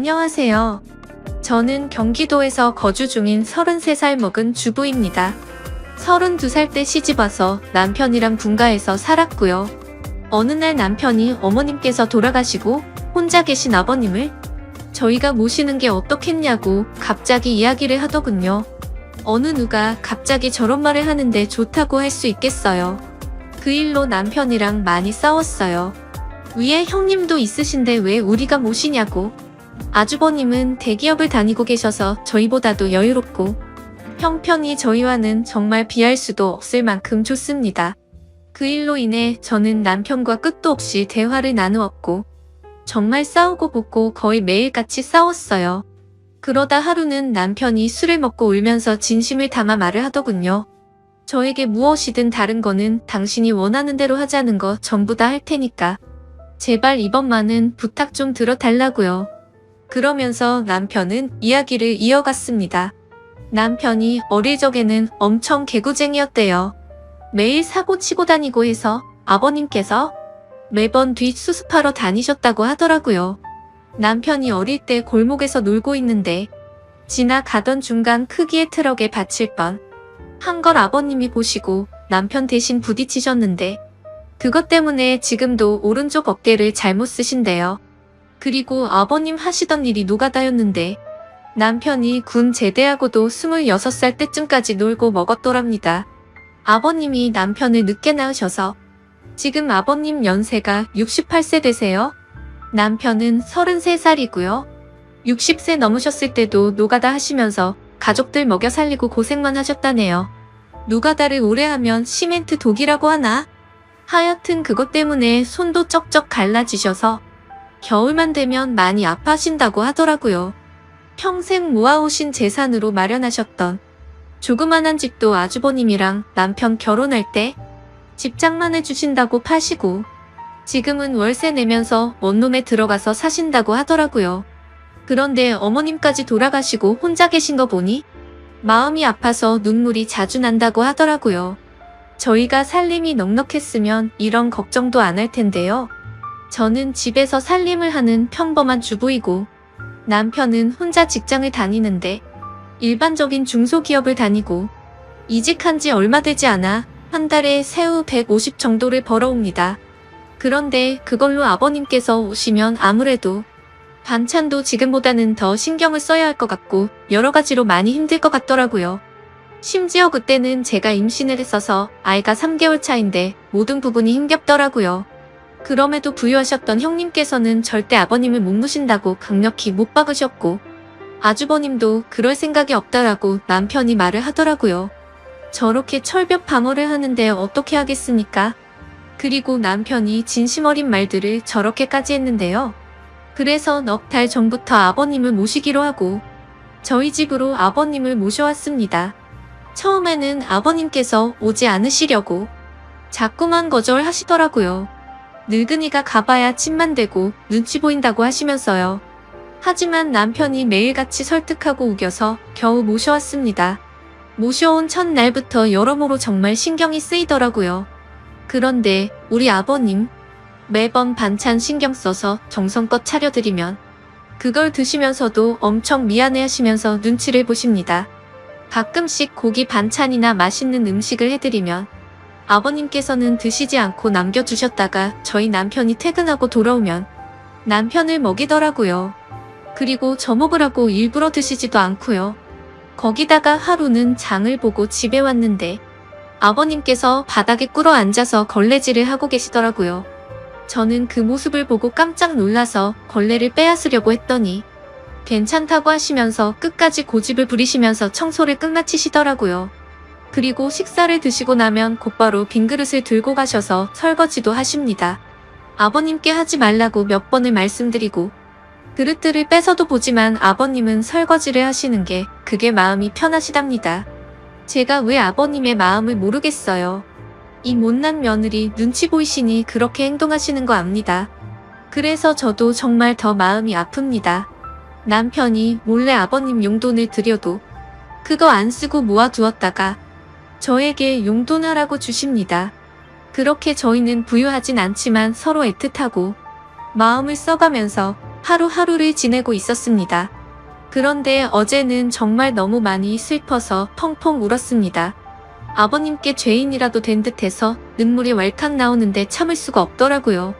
안녕하세요. 저는 경기도에서 거주 중인 33살 먹은 주부입니다. 32살 때 시집와서 남편이랑 분가해서 살았고요. 어느 날 남편이 어머님께서 돌아가시고 혼자 계신 아버님을 저희가 모시는 게 어떻겠냐고 갑자기 이야기를 하더군요. 어느 누가 갑자기 저런 말을 하는데 좋다고 할 수 있겠어요. 그 일로 남편이랑 많이 싸웠어요. 위에 형님도 있으신데 왜 우리가 모시냐고. 아주버님은 대기업을 다니고 계셔서 저희보다도 여유롭고 형편이 저희와는 정말 비할 수도 없을 만큼 좋습니다. 그 일로 인해 저는 남편과 끝도 없이 대화를 나누었고 정말 싸우고 붙고 거의 매일같이 싸웠어요. 그러다 하루는 남편이 술을 먹고 울면서 진심을 담아 말을 하더군요. 저에게 무엇이든 다른 거는 당신이 원하는 대로 하자는 거 전부 다 할 테니까 제발 이번만은 부탁 좀 들어달라고요. 그러면서 남편은 이야기를 이어갔습니다. 남편이 어릴 적에는 엄청 개구쟁이였대요. 매일 사고 치고 다니고 해서 아버님께서 매번 뒷수습하러 다니셨다고 하더라고요. 남편이 어릴 때 골목에서 놀고 있는데 지나가던 중간 크기의 트럭에 받칠 뻔 한 걸 아버님이 보시고 남편 대신 부딪히셨는데 그것 때문에 지금도 오른쪽 어깨를 잘못 쓰신대요. 그리고 아버님 하시던 일이 노가다였는데 남편이 군 제대하고도 26살 때쯤까지 놀고 먹었더랍니다. 아버님이 남편을 늦게 낳으셔서 지금 아버님 연세가 68세 되세요. 남편은 33살이고요. 60세 넘으셨을 때도 노가다 하시면서 가족들 먹여 살리고 고생만 하셨다네요. 노가다를 오래 하면 시멘트 독이라고 하나? 하여튼 그것 때문에 손도 쩍쩍 갈라지셔서 겨울만 되면 많이 아파하신다고 하더라고요. 평생 모아오신 재산으로 마련하셨던 조그만한 집도 아주버님이랑 남편 결혼할 때 집장만 해주신다고 파시고 지금은 월세 내면서 원룸에 들어가서 사신다고 하더라고요. 그런데 어머님까지 돌아가시고 혼자 계신 거 보니 마음이 아파서 눈물이 자주 난다고 하더라고요. 저희가 살림이 넉넉했으면 이런 걱정도 안 할 텐데요. 저는 집에서 살림을 하는 평범한 주부이고 남편은 혼자 직장을 다니는데 일반적인 중소기업을 다니고 이직한 지 얼마 되지 않아 한 달에 세후 150 정도를 벌어옵니다. 그런데 그걸로 아버님께서 오시면 아무래도 반찬도 지금보다는 더 신경을 써야 할 것 같고 여러 가지로 많이 힘들 것 같더라고요. 심지어 그때는 제가 임신을 했어서 아이가 3개월 차인데 모든 부분이 힘겹더라고요. 그럼에도 부유하셨던 형님께서는 절대 아버님을 못 모신다고 강력히 못 박으셨고 아주버님도 그럴 생각이 없다라고 남편이 말을 하더라고요. 저렇게 철벽 방어를 하는데 어떻게 하겠습니까? 그리고 남편이 진심 어린 말들을 저렇게까지 했는데요. 그래서 넉 달 전부터 아버님을 모시기로 하고 저희 집으로 아버님을 모셔왔습니다. 처음에는 아버님께서 오지 않으시려고 자꾸만 거절하시더라고요. 늙은이가 가봐야 침만 대고 눈치 보인다고 하시면서요. 하지만 남편이 매일같이 설득하고 우겨서 겨우 모셔왔습니다. 모셔온 첫날부터 여러모로 정말 신경이 쓰이더라고요. 그런데 우리 아버님 매번 반찬 신경 써서 정성껏 차려드리면 그걸 드시면서도 엄청 미안해하시면서 눈치를 보십니다. 가끔씩 고기 반찬이나 맛있는 음식을 해드리면 아버님께서는 드시지 않고 남겨주셨다가 저희 남편이 퇴근하고 돌아오면 남편을 먹이더라고요. 그리고 저 먹으라고 일부러 드시지도 않고요. 거기다가 하루는 장을 보고 집에 왔는데 아버님께서 바닥에 꿇어 앉아서 걸레질을 하고 계시더라고요. 저는 그 모습을 보고 깜짝 놀라서 걸레를 빼앗으려고 했더니 괜찮다고 하시면서 끝까지 고집을 부리시면서 청소를 끝마치시더라고요. 그리고 식사를 드시고 나면 곧바로 빈 그릇을 들고 가셔서 설거지도 하십니다. 아버님께 하지 말라고 몇 번을 말씀드리고 그릇들을 뺏어도 보지만 아버님은 설거지를 하시는 게 그게 마음이 편하시답니다. 제가 왜 아버님의 마음을 모르겠어요. 이 못난 며느리 눈치 보이시니 그렇게 행동하시는 거 압니다. 그래서 저도 정말 더 마음이 아픕니다. 남편이 몰래 아버님 용돈을 드려도 그거 안 쓰고 모아두었다가 저에게 용돈하라고 주십니다. 그렇게 저희는 부유하진 않지만 서로 애틋하고 마음을 써가면서 하루하루를 지내고 있었습니다. 그런데 어제는 정말 너무 많이 슬퍼서 펑펑 울었습니다. 아버님께 죄인이라도 된 듯해서 눈물이 왈칵 나오는데 참을 수가 없더라고요.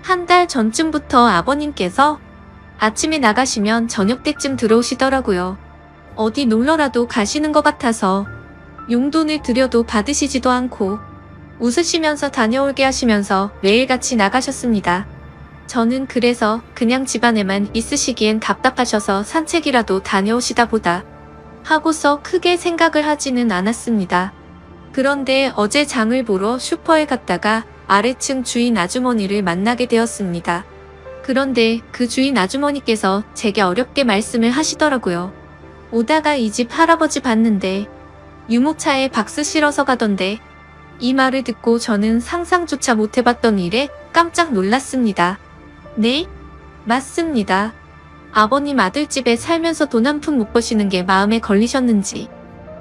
한 달 전쯤부터 아버님께서 아침에 나가시면 저녁 때쯤 들어오시더라고요. 어디 놀러라도 가시는 것 같아서 용돈을 드려도 받으시지도 않고 웃으시면서 다녀올게 하시면서 매일같이 나가셨습니다. 저는 그래서 그냥 집안에만 있으시기엔 답답하셔서 산책이라도 다녀오시다 보다 하고서 크게 생각을 하지는 않았습니다. 그런데 어제 장을 보러 슈퍼에 갔다가 아래층 주인 아주머니를 만나게 되었습니다. 그런데 그 주인 아주머니께서 제게 어렵게 말씀을 하시더라고요. 오다가 이 집 할아버지 봤는데 유모차에 박스 실어서 가던데. 이 말을 듣고 저는 상상조차 못해봤던 일에 깜짝 놀랐습니다. 네? 맞습니다. 아버님 아들집에 살면서 돈 한 푼 못 버시는 게 마음에 걸리셨는지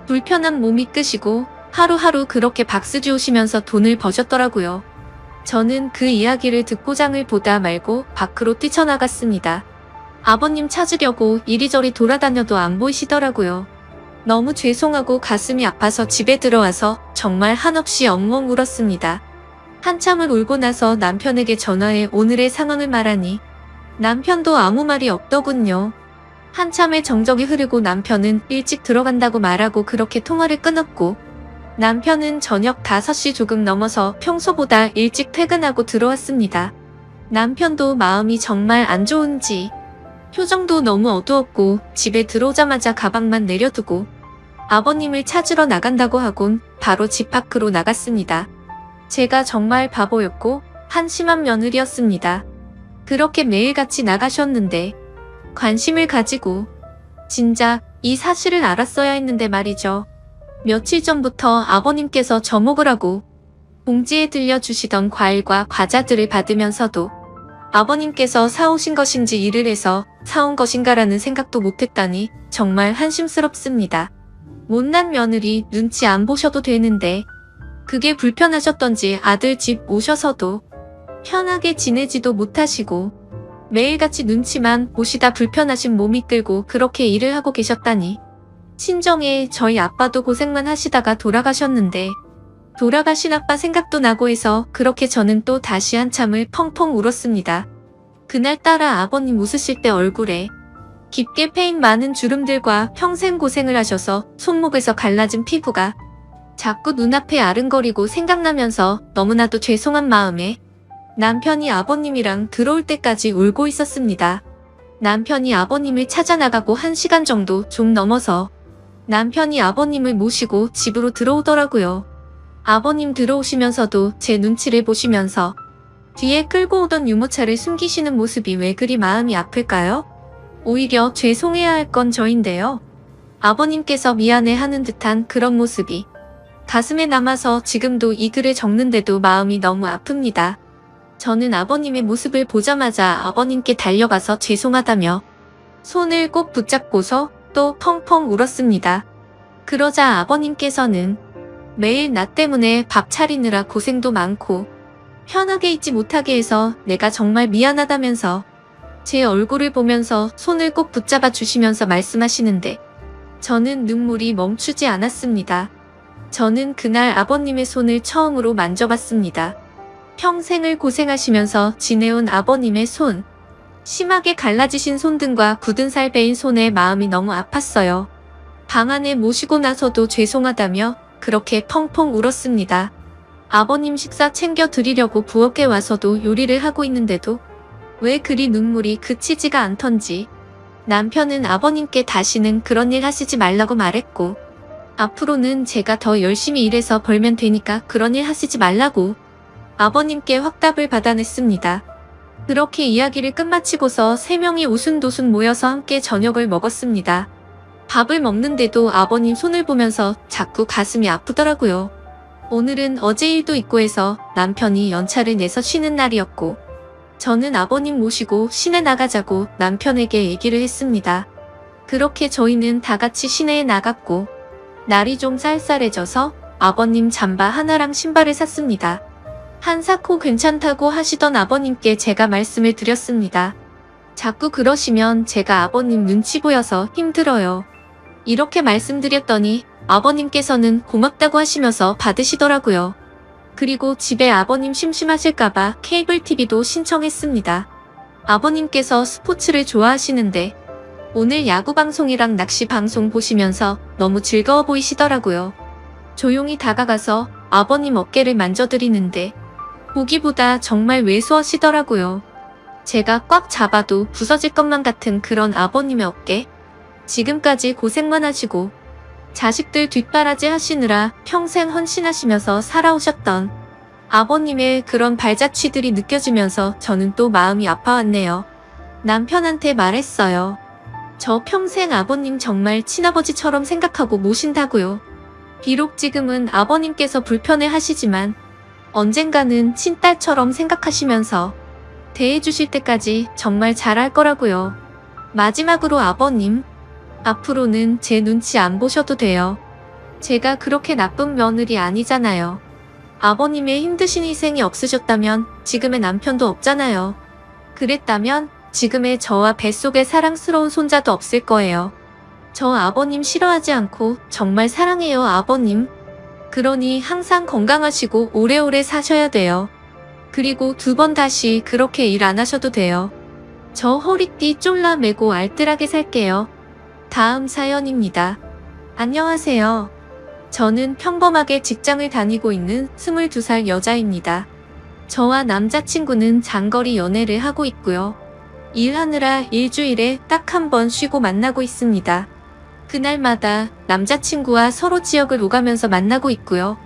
불편한 몸이 끄시고 하루하루 그렇게 박스 주우시면서 돈을 버셨더라고요. 저는 그 이야기를 듣고 장을 보다 말고 밖으로 뛰쳐나갔습니다. 아버님 찾으려고 이리저리 돌아다녀도 안 보이시더라고요. 너무 죄송하고 가슴이 아파서 집에 들어와서 정말 한없이 엉엉 울었습니다. 한참을 울고 나서 남편에게 전화해 오늘의 상황을 말하니 남편도 아무 말이 없더군요. 한참의 정적이 흐르고 남편은 일찍 들어간다고 말하고 그렇게 통화를 끊었고 남편은 저녁 5시 조금 넘어서 평소보다 일찍 퇴근하고 들어왔습니다. 남편도 마음이 정말 안 좋은지 표정도 너무 어두웠고 집에 들어오자마자 가방만 내려두고 아버님을 찾으러 나간다고 하곤 바로 집 밖으로 나갔습니다. 제가 정말 바보였고 한심한 며느리였습니다. 그렇게 매일같이 나가셨는데 관심을 가지고 진작 이 사실을 알았어야 했는데 말이죠. 며칠 전부터 아버님께서 저 먹으라고 봉지에 들려주시던 과일과 과자들을 받으면서도 아버님께서 사오신 것인지 일을 해서 사온 것인가라는 생각도 못했다니 정말 한심스럽습니다. 못난 며느리 눈치 안 보셔도 되는데 그게 불편하셨던지 아들 집 오셔서도 편하게 지내지도 못하시고 매일같이 눈치만 보시다 불편하신 몸이 끌고 그렇게 일을 하고 계셨다니. 친정에 저희 아빠도 고생만 하시다가 돌아가셨는데 돌아가신 아빠 생각도 나고 해서 그렇게 저는 또 다시 한참을 펑펑 울었습니다. 그날따라 아버님 웃으실 때 얼굴에 깊게 패인 많은 주름들과 평생 고생을 하셔서 손목에서 갈라진 피부가 자꾸 눈앞에 아른거리고 생각나면서 너무나도 죄송한 마음에 남편이 아버님이랑 들어올 때까지 울고 있었습니다. 남편이 아버님을 찾아 나가고 1시간 정도 좀 넘어서 남편이 아버님을 모시고 집으로 들어오더라고요. 아버님 들어오시면서도 제 눈치를 보시면서 뒤에 끌고 오던 유모차를 숨기시는 모습이 왜 그리 마음이 아플까요? 오히려 죄송해야 할 건 저인데요. 아버님께서 미안해하는 듯한 그런 모습이 가슴에 남아서 지금도 이 글을 적는데도 마음이 너무 아픕니다. 저는 아버님의 모습을 보자마자 아버님께 달려가서 죄송하다며 손을 꼭 붙잡고서 또 펑펑 울었습니다. 그러자 아버님께서는 매일 나 때문에 밥 차리느라 고생도 많고 편하게 있지 못하게 해서 내가 정말 미안하다면서 제 얼굴을 보면서 손을 꼭 붙잡아 주시면서 말씀하시는데 저는 눈물이 멈추지 않았습니다. 저는 그날 아버님의 손을 처음으로 만져봤습니다. 평생을 고생하시면서 지내온 아버님의 손, 심하게 갈라지신 손등과 굳은 살 베인 손에 마음이 너무 아팠어요. 방 안에 모시고 나서도 죄송하다며 그렇게 펑펑 울었습니다. 아버님 식사 챙겨 드리려고 부엌에 와서도 요리를 하고 있는데도 왜 그리 눈물이 그치지가 않던지 남편은 아버님께 다시는 그런 일 하시지 말라고 말했고 앞으로는 제가 더 열심히 일해서 벌면 되니까 그런 일 하시지 말라고 아버님께 확답을 받아냈습니다. 그렇게 이야기를 끝마치고서 3명이 오순도순 모여서 함께 저녁을 먹었습니다. 밥을 먹는데도 아버님 손을 보면서 자꾸 가슴이 아프더라고요. 오늘은 어제 일도 있고 해서 남편이 연차를 내서 쉬는 날이었고 저는 아버님 모시고 시내 나가자고 남편에게 얘기를 했습니다. 그렇게 저희는 다 같이 시내에 나갔고 날이 좀 쌀쌀해져서 아버님 잠바 하나랑 신발을 샀습니다. 한사코 괜찮다고 하시던 아버님께 제가 말씀을 드렸습니다. 자꾸 그러시면 제가 아버님 눈치 보여서 힘들어요. 이렇게 말씀드렸더니 아버님께서는 고맙다고 하시면서 받으시더라고요. 그리고 집에 아버님 심심하실까봐 케이블 TV도 신청했습니다. 아버님께서 스포츠를 좋아하시는데 오늘 야구 방송이랑 낚시 방송 보시면서 너무 즐거워 보이시더라고요. 조용히 다가가서 아버님 어깨를 만져드리는데 보기보다 정말 왜소하시더라고요. 제가 꽉 잡아도 부서질 것만 같은 그런 아버님의 어깨. 지금까지 고생만 하시고 자식들 뒷바라지 하시느라 평생 헌신하시면서 살아오셨던 아버님의 그런 발자취들이 느껴지면서 저는 또 마음이 아파왔네요. 남편한테 말했어요. 저 평생 아버님 정말 친아버지처럼 생각하고 모신다고요. 비록 지금은 아버님께서 불편해 하시지만 언젠가는 친딸처럼 생각하시면서 대해주실 때까지 정말 잘할 거라고요. 마지막으로 아버님, 앞으로는 제 눈치 안 보셔도 돼요. 제가 그렇게 나쁜 며느리 아니잖아요. 아버님의 힘드신 희생이 없으셨다면 지금의 남편도 없잖아요. 그랬다면 지금의 저와 뱃속의 사랑스러운 손자도 없을 거예요. 저 아버님 싫어하지 않고 정말 사랑해요, 아버님. 그러니 항상 건강하시고 오래오래 사셔야 돼요. 그리고 2번 다시 그렇게 일 안 하셔도 돼요. 저 허리띠 쫄라매고 알뜰하게 살게요. 다음 사연입니다. 안녕하세요. 저는 평범하게 직장을 다니고 있는 22살 여자입니다. 저와 남자친구는 장거리 연애를 하고 있고요. 일하느라 일주일에 딱 1번 쉬고 만나고 있습니다. 그날마다 남자친구와 서로 지역을 오가면서 만나고 있고요.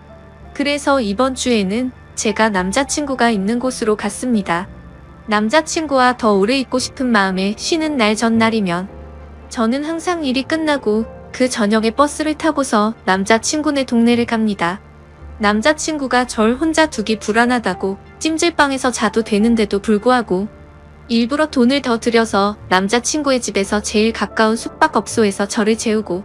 그래서 이번 주에는 제가 남자친구가 있는 곳으로 갔습니다. 남자친구와 더 오래 있고 싶은 마음에 쉬는 날 전날이면 저는 항상 일이 끝나고 그 저녁에 버스를 타고서 남자친구네 동네를 갑니다. 남자친구가 절 혼자 두기 불안하다고 찜질방에서 자도 되는데도 불구하고 일부러 돈을 더 들여서 남자친구의 집에서 제일 가까운 숙박업소에서 저를 재우고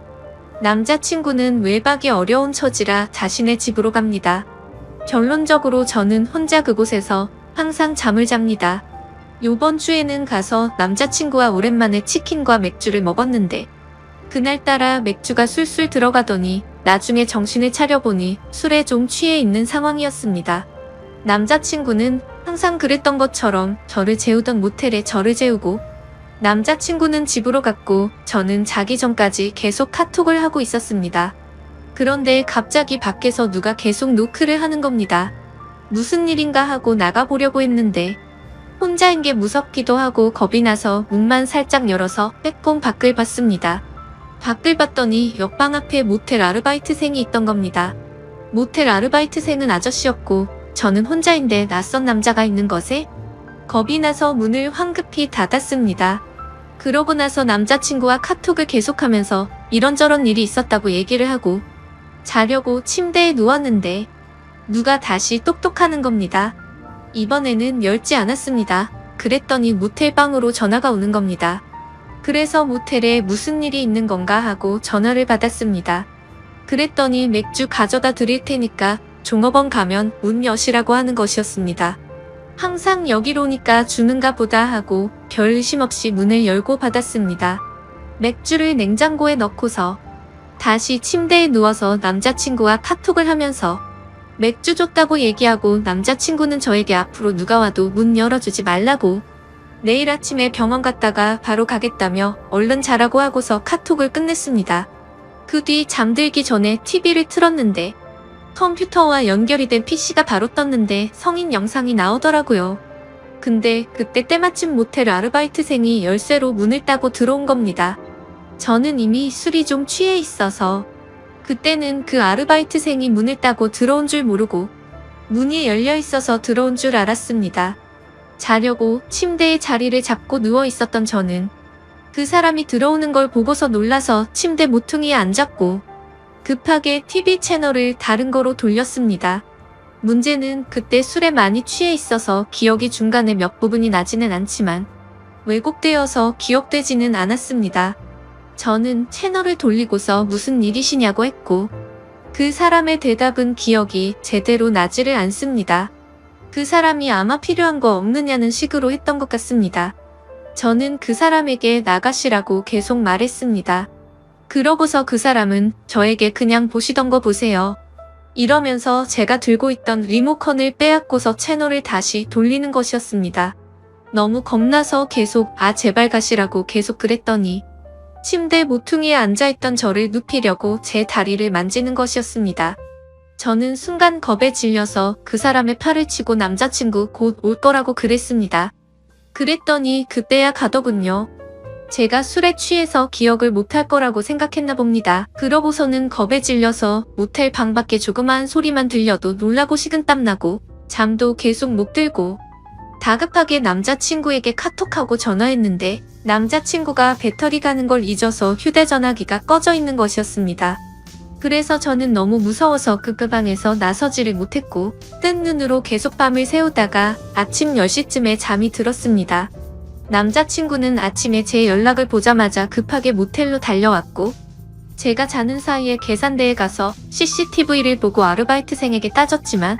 남자친구는 외박이 어려운 처지라 자신의 집으로 갑니다. 결론적으로 저는 혼자 그곳에서 항상 잠을 잡니다. 요번 주에는 가서 남자친구와 오랜만에 치킨과 맥주를 먹었는데 그날따라 맥주가 술술 들어가더니 나중에 정신을 차려보니 술에 좀 취해 있는 상황이었습니다. 남자친구는 항상 그랬던 것처럼 저를 재우던 모텔에 저를 재우고 남자친구는 집으로 갔고 저는 자기 전까지 계속 카톡을 하고 있었습니다. 그런데 갑자기 밖에서 누가 계속 노크를 하는 겁니다. 무슨 일인가 하고 나가보려고 했는데 혼자인 게 무섭기도 하고 겁이 나서 문만 살짝 열어서 빼꼼 밖을 봤습니다. 밖을 봤더니 옆방 앞에 모텔 아르바이트생이 있던 겁니다. 모텔 아르바이트생은 아저씨였고 저는 혼자인데 낯선 남자가 있는 것에 겁이 나서 문을 황급히 닫았습니다. 그러고 나서 남자친구와 카톡을 계속하면서 이런저런 일이 있었다고 얘기를 하고 자려고 침대에 누웠는데 누가 다시 똑똑하는 겁니다. 이번에는 열지 않았습니다. 그랬더니 모텔 방으로 전화가 오는 겁니다. 그래서 모텔에 무슨 일이 있는 건가 하고 전화를 받았습니다. 그랬더니 맥주 가져다 드릴 테니까 종업원 가면 문 여시라고 하는 것이었습니다. 항상 여기로 오니까 주는가 보다 하고 별 의심 없이 문을 열고 받았습니다. 맥주를 냉장고에 넣고서 다시 침대에 누워서 남자친구와 카톡을 하면서 맥주 줬다고 얘기하고 남자친구는 저에게 앞으로 누가 와도 문 열어주지 말라고 내일 아침에 병원 갔다가 바로 가겠다며 얼른 자라고 하고서 카톡을 끝냈습니다. 그 뒤 잠들기 전에 TV를 틀었는데 컴퓨터와 연결이 된 PC가 바로 떴는데 성인 영상이 나오더라고요. 근데 그때 때마침 모텔 아르바이트생이 열쇠로 문을 따고 들어온 겁니다. 저는 이미 술이 좀 취해 있어서 그때는 그 아르바이트생이 문을 따고 들어온 줄 모르고 문이 열려 있어서 들어온 줄 알았습니다. 자려고 침대에 자리를 잡고 누워 있었던 저는 그 사람이 들어오는 걸 보고서 놀라서 침대 모퉁이에 앉았고 급하게 TV 채널을 다른 거로 돌렸습니다. 문제는 그때 술에 많이 취해 있어서 기억이 중간에 몇 부분이 나지는 않지만 왜곡되어서 기억되지는 않았습니다. 저는 채널을 돌리고서 무슨 일이시냐고 했고 그 사람의 대답은 기억이 제대로 나지를 않습니다. 그 사람이 아마 필요한 거 없느냐는 식으로 했던 것 같습니다. 저는 그 사람에게 나가시라고 계속 말했습니다. 그러고서 그 사람은 저에게 그냥 보시던 거 보세요. 이러면서 제가 들고 있던 리모컨을 빼앗고서 채널을 다시 돌리는 것이었습니다. 너무 겁나서 계속 제발 가시라고 계속 그랬더니 침대 모퉁이에 앉아있던 저를 눕히려고 제 다리를 만지는 것이었습니다. 저는 순간 겁에 질려서 그 사람의 팔을 치고 남자친구 곧 올 거라고 그랬습니다. 그랬더니 그때야 가더군요. 제가 술에 취해서 기억을 못할 거라고 생각했나 봅니다. 그러고서는 겁에 질려서 모텔 방 밖에 조그마한 소리만 들려도 놀라고 식은땀 나고 잠도 계속 못 들고 다급하게 남자친구에게 카톡하고 전화했는데 남자친구가 배터리 가는 걸 잊어서 휴대전화기가 꺼져 있는 것이었습니다. 그래서 저는 너무 무서워서 그 방에서 나서지를 못했고 뜬 눈으로 계속 밤을 새우다가 아침 10시쯤에 잠이 들었습니다. 남자친구는 아침에 제 연락을 보자마자 급하게 모텔로 달려왔고 제가 자는 사이에 계산대에 가서 CCTV를 보고 아르바이트생에게 따졌지만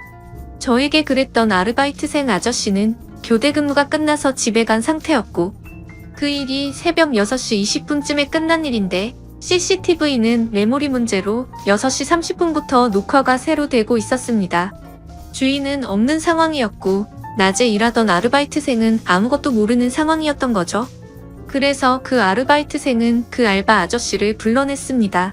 저에게 그랬던 아르바이트생 아저씨는 교대 근무가 끝나서 집에 간 상태였고 그 일이 새벽 6시 20분쯤에 끝난 일인데 CCTV는 메모리 문제로 6시 30분부터 녹화가 새로 되고 있었습니다. 주인은 없는 상황이었고 낮에 일하던 아르바이트생은 아무것도 모르는 상황이었던 거죠. 그래서 그 아르바이트생은 그 알바 아저씨를 불러냈습니다.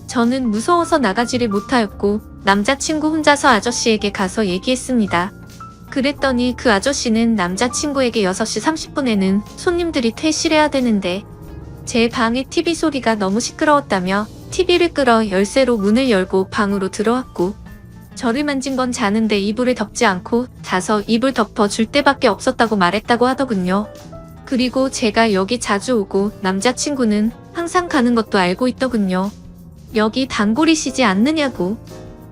저는 무서워서 나가지를 못하였고 남자친구 혼자서 아저씨에게 가서 얘기했습니다. 그랬더니 그 아저씨는 남자친구에게 6시 30분에는 손님들이 퇴실해야 되는데 제 방의 TV 소리가 너무 시끄러웠다며 TV를 끌어 열쇠로 문을 열고 방으로 들어왔고 저를 만진 건 자는데 이불을 덮지 않고 자서 이불 덮어 줄 때밖에 없었다고 말했다고 하더군요. 그리고 제가 여기 자주 오고 남자친구는 항상 가는 것도 알고 있더군요. 여기 단골이시지 않느냐고.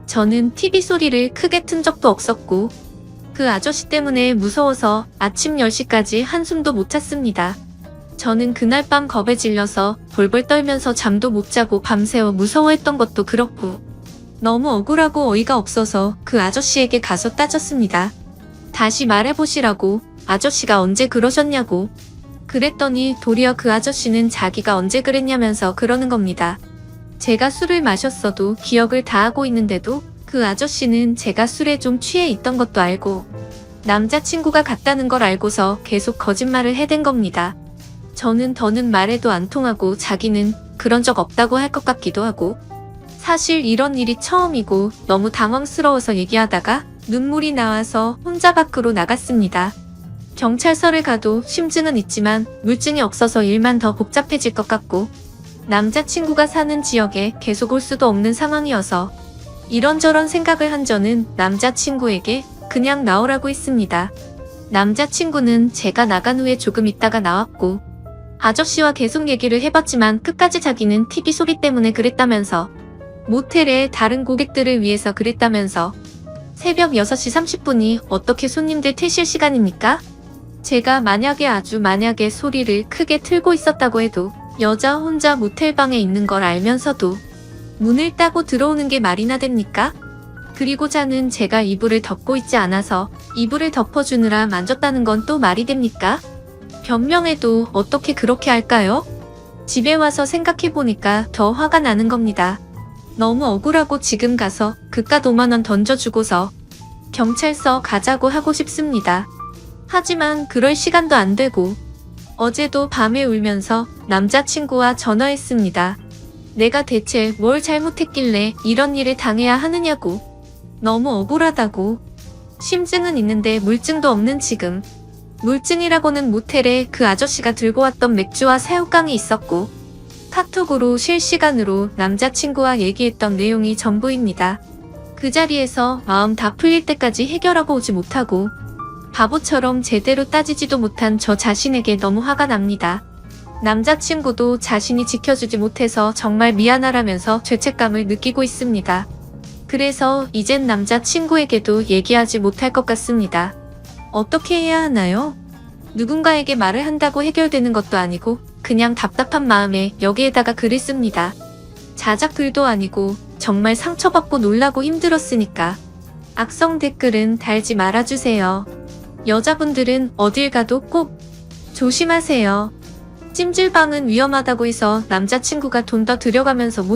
저는 TV 소리를 크게 튼 적도 없었고 그 아저씨 때문에 무서워서 아침 10시까지 한숨도 못 잤습니다. 저는 그날 밤 겁에 질려서 벌벌 떨면서 잠도 못 자고 밤새워 무서워했던 것도 그렇고 너무 억울하고 어이가 없어서 그 아저씨에게 가서 따졌습니다. 다시 말해보시라고. 아저씨가 언제 그러셨냐고. 그랬더니 도리어 그 아저씨는 자기가 언제 그랬냐면서 그러는 겁니다. 제가 술을 마셨어도 기억을 다 하고 있는데도 그 아저씨는 제가 술에 좀 취해 있던 것도 알고 남자친구가 갔다는 걸 알고서 계속 거짓말을 해댄 겁니다. 저는 더는 말해도 안 통하고 자기는 그런 적 없다고 할 것 같기도 하고 사실 이런 일이 처음이고 너무 당황스러워서 얘기하다가 눈물이 나와서 혼자 밖으로 나갔습니다. 경찰서를 가도 심증은 있지만 물증이 없어서 일만 더 복잡해질 것 같고 남자친구가 사는 지역에 계속 올 수도 없는 상황이어서 이런저런 생각을 한 저는 남자친구에게 그냥 나오라고 했습니다. 남자친구는 제가 나간 후에 조금 있다가 나왔고 아저씨와 계속 얘기를 해봤지만 끝까지 자기는 TV 소리 때문에 그랬다면서 모텔에 다른 고객들을 위해서 그랬다면서 새벽 6시 30분이 어떻게 손님들 퇴실 시간입니까? 제가 만약에 소리를 크게 틀고 있었다고 해도 여자 혼자 모텔방에 있는 걸 알면서도 문을 따고 들어오는 게 말이나 됩니까? 그리고 자는 제가 이불을 덮고 있지 않아서 이불을 덮어주느라 만졌다는 건 또 말이 됩니까? 변명해도 어떻게 그렇게 할까요? 집에 와서 생각해보니까 더 화가 나는 겁니다. 너무 억울하고 지금 가서 그깟 5만 원 던져주고서 경찰서 가자고 하고 싶습니다. 하지만 그럴 시간도 안 되고 어제도 밤에 울면서 남자친구와 전화했습니다. 내가 대체 뭘 잘못했길래 이런 일을 당해야 하느냐고. 너무 억울하다고. 심증은 있는데 물증도 없는 지금. 물증이라고는 모텔에 그 아저씨가 들고 왔던 맥주와 새우깡이 있었고 카톡으로 실시간으로 남자친구와 얘기했던 내용이 전부입니다. 그 자리에서 마음 다 풀릴 때까지 해결하고 오지 못하고 바보처럼 제대로 따지지도 못한 저 자신에게 너무 화가 납니다. 남자친구도 자신이 지켜주지 못해서 정말 미안하라면서 죄책감을 느끼고 있습니다. 그래서 이젠 남자친구에게도 얘기하지 못할 것 같습니다. 어떻게 해야 하나요? 누군가에게 말을 한다고 해결되는 것도 아니고 그냥 답답한 마음에 여기에다가 글을 씁니다. 자작글도 아니고 정말 상처받고 놀라고 힘들었으니까 악성 댓글은 달지 말아주세요. 여자분들은 어딜 가도 꼭 조심하세요. 찜질방은 위험하다고 해서 남자친구가 돈 더 들여가면서 못